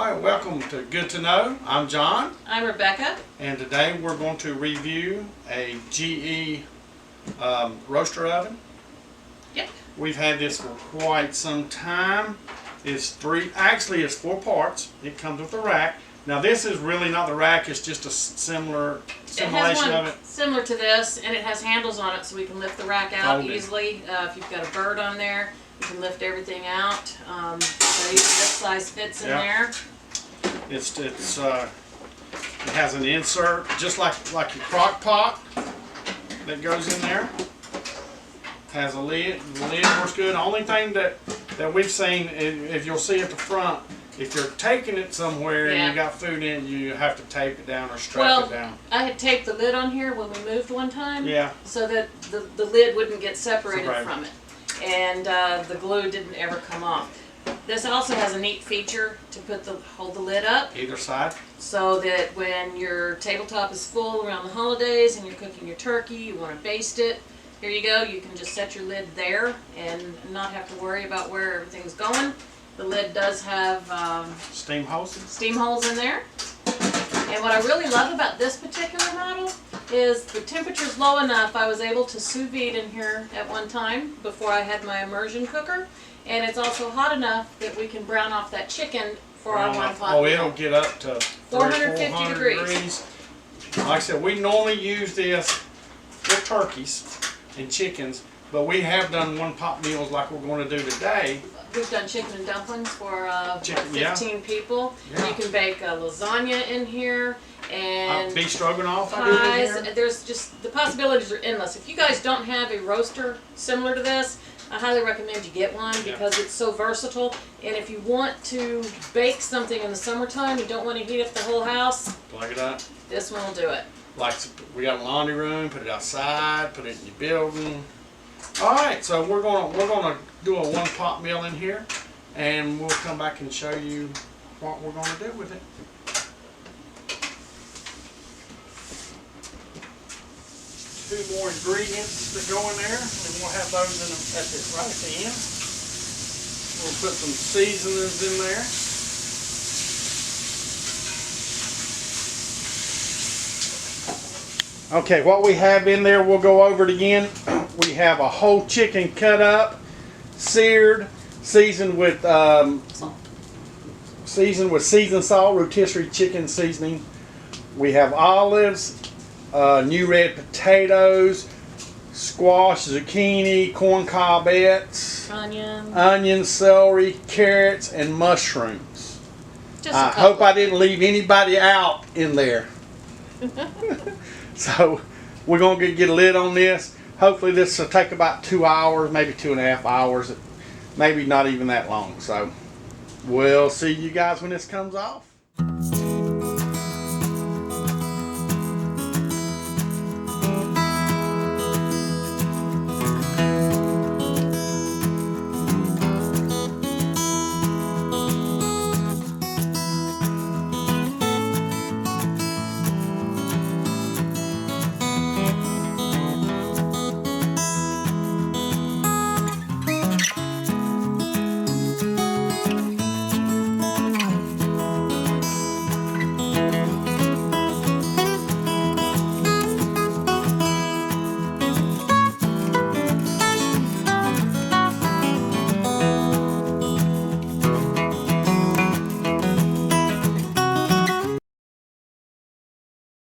Alright, welcome to Good to Know. I'm John. I'm Rebecca. And today we're going to review a GE roaster oven. Yep. We've had this for quite some time. It's it's 4 parts. It comes with a rack. Now this is really not the rack, it's just a similar simulation of it. Similar to this, and it has handles on it so we can lift the rack out easily. If you've got a bird on there, you can lift everything out. So even this size fits in there. It has an insert just like your crock pot that goes in there. Has a lid. The lid works good. The only thing that we've seen, if you'll see at the front, if you're taking it somewhere and you got food in it, you have to tape it down or strap it down. I had taped the lid on here when we moved one time, so that the lid wouldn't get separated from it, and the glue didn't ever come off. This also has a neat feature to hold the lid up either side, so that when your tabletop is full around the holidays and you're cooking your turkey, you want to baste it. Here you go. You can just set your lid there and not have to worry about where everything's going. The lid does have steam holes in there. And what I really love about this particular model is the temperature's low enough. I was able to sous vide in here at one time before I had my immersion cooker. And it's also hot enough that we can brown off that chicken for our one pot. Oh, it'll get up to 450 degrees. Like I said, we normally use this with turkeys and chickens, but we have done one pot meals like we're going to do today. We've done chicken and dumplings for 15 people. You can bake a lasagna in here and beef stroganoff. Pies. There's just, the possibilities are endless. If you guys don't have a roaster similar to this, I highly recommend you get one because it's so versatile. And if you want to bake something in the summertime, you don't want to heat up the whole house, plug it up. This one will do it. Like we got a laundry room, put it outside, put it in your building. All right, so we're gonna do a one pot meal in here, and we'll come back and show you what we're gonna do with it. Two more ingredients that go in there, and we'll have those right at the end. We'll put some seasonings in there. Okay, what we have in there, we'll go over it again. We have a whole chicken cut up, seared, seasoned with seasoned salt, rotisserie chicken seasoning. We have olives, new red potatoes, squash, zucchini, corn cobbettes, onions, celery, carrots, and mushrooms. I hope I didn't leave anybody out in there. So we're going to get a lid on this. Hopefully this will take about 2 hours, maybe 2.5 hours, maybe not even that long. So we'll see you guys when this comes off.